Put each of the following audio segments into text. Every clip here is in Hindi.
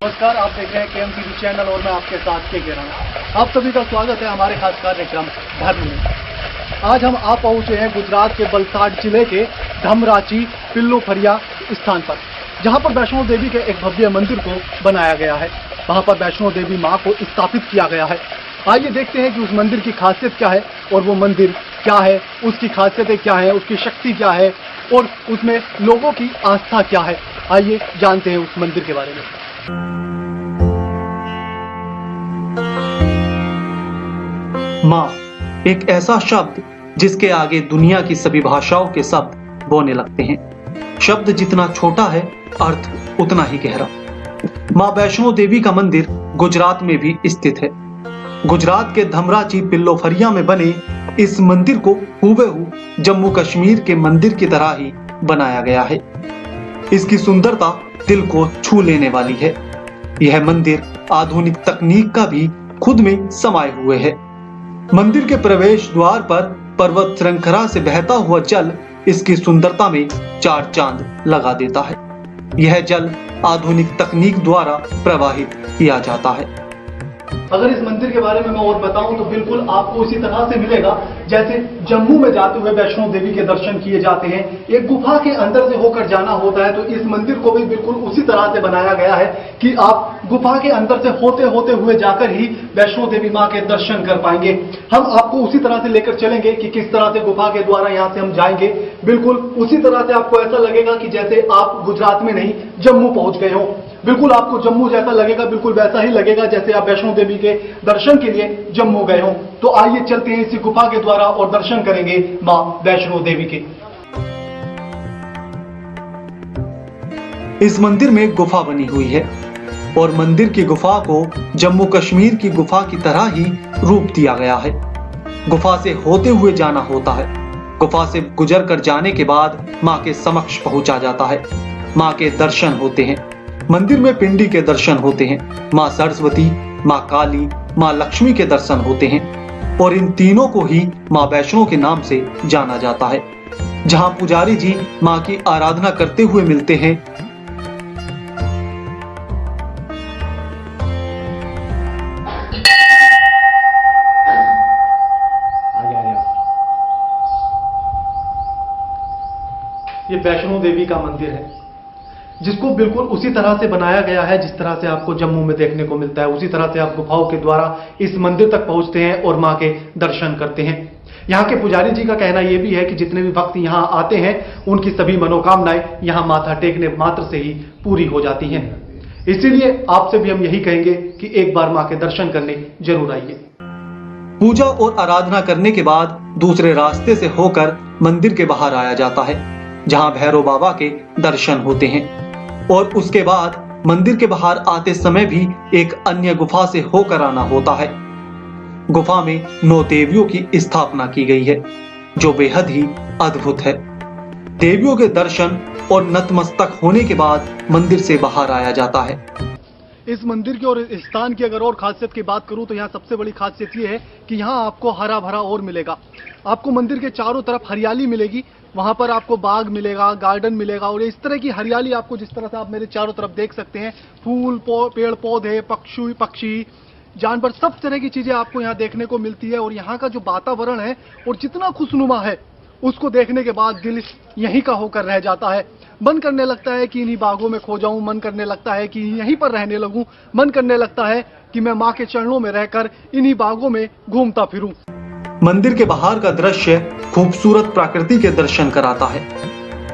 नमस्कार, आप देख रहे हैं केएम टीवी चैनल और मैं आपके साथ के रहा हूं। आप सभी का स्वागत है हमारे खास कार्यक्रम धर्म में। आज हम आप पहुंचे हैं गुजरात के वलसाड जिले के धमराची पिल्लोफरिया स्थान पर, जहां पर वैष्णो देवी के एक भव्य मंदिर को बनाया गया है। वहां पर वैष्णो देवी मां को स्थापित किया गया है। आइए देखते हैं कि उस मंदिर की खासियत क्या है और वो मंदिर क्या है, उसकी खासियतें क्या है, उसकी शक्ति क्या है और उसमें लोगों की आस्था क्या है। आइए जानते हैं उस मंदिर के बारे में। मां एक ऐसा शब्द जिसके आगे दुनिया की सभी भाषाओं के शब्द बोने लगते हैं। शब्द जितना छोटा है, अर्थ उतना ही गहरा। मां वैष्णो देवी का मंदिर गुजरात में भी स्थित है। गुजरात के धमराची पिल्लोफरिया में बने इस मंदिर को हूबहू जम्मू कश्मीर के मंदिर की तरह ही बनाया गया है। इसकी सुंदरता दिल को छू लेने वाली है। यह मंदिर आधुनिक तकनीक का भी खुद में समाये हुए है। मंदिर के प्रवेश द्वार पर पर्वत श्रृंखला से बहता हुआ जल इसकी सुंदरता में चार चांद लगा देता है। यह जल आधुनिक तकनीक द्वारा प्रवाहित किया जाता है। अगर इस मंदिर के बारे में मैं और बताऊं तो बिल्कुल आपको इसी तरह से मिलेगा जैसे जम्मू में जाते हुए वैष्णो देवी के दर्शन किए जाते हैं। एक गुफा के अंदर से होकर जाना होता है, तो इस मंदिर को भी बिल्कुल उसी तरह से बनाया गया है कि आप गुफा के अंदर से होते होते हुए जाकर ही वैष्णो देवी मां के दर्शन कर पाएंगे। हम आपको उसी तरह से लेकर चलेंगे कि किस तरह से गुफा के द्वारा यहां से हम जाएंगे। बिल्कुल उसी तरह से आपको ऐसा लगेगा कि जैसे आप गुजरात में नहीं जम्मू पहुंच गए हो। बिल्कुल आपको जम्मू जैसा लगेगा, बिल्कुल वैसा ही लगेगा जैसे आप वैष्णो देवी के दर्शन के लिए जम्मू गए हो। तो आइए चलते हैं इसी गुफा के द्वारा और दर्शन करेंगे मां वैष्णो देवी के। इस मंदिर में गुफा बनी हुई है और मंदिर की गुफा को जम्मू कश्मीर की गुफा की तरह ही रूप दिया गया है। गुफा से होते हुए जाना होता है। गुफा से गुजर कर जाने के बाद मां के समक्ष पहुंचा जाता है। मां के दर्शन होते हैं। मंदिर में पिंडी के दर्शन होते हैं। मां सरस्वती, मां काली, मां लक्ष्मी के दर्शन होते हैं और इन तीनों को ही मां वैष्णो के नाम से जाना जाता है। जहां पुजारी जी मां की आराधना करते हुए मिलते हैं, ये वैष्णो देवी का मंदिर है जिसको बिल्कुल उसी तरह से बनाया गया है जिस तरह से आपको जम्मू में देखने को मिलता है। उसी तरह से आप गुफाओं के द्वारा इस मंदिर तक पहुंचते हैं और मां के दर्शन करते हैं। यहाँ के पुजारी जी का कहना यह भी है कि जितने भी भक्त यहाँ आते हैं उनकी सभी मनोकामनाएं यहाँ माथा टेकने मात्र से ही पूरी हो जाती हैं। इसीलिए आपसे भी हम यही कहेंगे कि एक बार मां के दर्शन करने जरूर आइए। पूजा और आराधना करने के बाद दूसरे रास्ते से होकर मंदिर के बाहर आया जाता है, जहां भैरव बाबा के दर्शन होते हैं और उसके बाद मंदिर के बाहर आते समय भी एक अन्य गुफा से होकर आना होता है। गुफा में 9 देवियों की स्थापना की गई है जो बेहद ही अद्भुत है। देवियों के दर्शन और नतमस्तक होने के बाद मंदिर से बाहर आया जाता है। इस मंदिर की और इस स्थान की अगर और खासियत की बात करूं तो यहाँ सबसे बड़ी खासियत ये है कि यहाँ आपको हरा भरा और मिलेगा। आपको मंदिर के चारों तरफ हरियाली मिलेगी। वहां पर आपको बाग मिलेगा, गार्डन मिलेगा और इस तरह की हरियाली आपको जिस तरह से आप मेरे चारों तरफ देख सकते हैं, फूल पेड़ पौधे, पक्षी जानवर, सब तरह की चीजें आपको यहाँ देखने को मिलती है। और यहाँ का जो वातावरण है और जितना खुशनुमा है उसको देखने के बाद दिल यहीं का होकर रह जाता है। मन करने लगता है कि इन्हीं बागों में खो जाऊं, मन करने लगता है कि यहीं पर रहने लगूं, मन करने लगता है कि मैं मां के चरणों में रहकर इन्हीं बागों में घूमता फिरूं। मंदिर के बाहर का दृश्य खूबसूरत प्रकृति के दर्शन कराता है,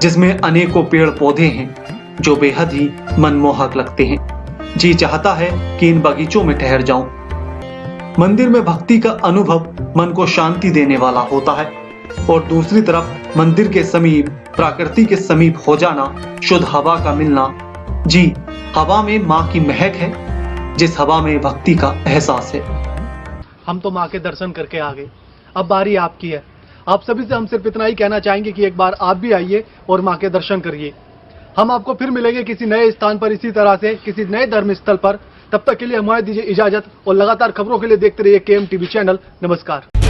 जिसमें अनेकों पेड़ पौधे हैं जो बेहद ही मनमोहक लगते हैं। जी चाहता है कि इन बगीचों में ठहर जाऊं। मंदिर में भक्ति का अनुभव मन को शांति देने वाला होता है और दूसरी तरफ मंदिर के समीप प्रकृति के समीप हो जाना, शुद्ध हवा का मिलना। जी, हवा में मां की महक है, जिस हवा में भक्ति का एहसास है। हम तो मां के दर्शन करके आ गए, अब बारी आपकी है। आप सभी से हम सिर्फ इतना ही कहना चाहेंगे कि एक बार आप भी आइए और मां के दर्शन करिए। हम आपको फिर मिलेंगे किसी नए स्थान पर, इसी तरह से किसी नए धर्म स्थल पर। तब तक के लिए हमें दीजिए इजाजत और लगातार खबरों के लिए देखते रहिए केएम टीवी चैनल। नमस्कार।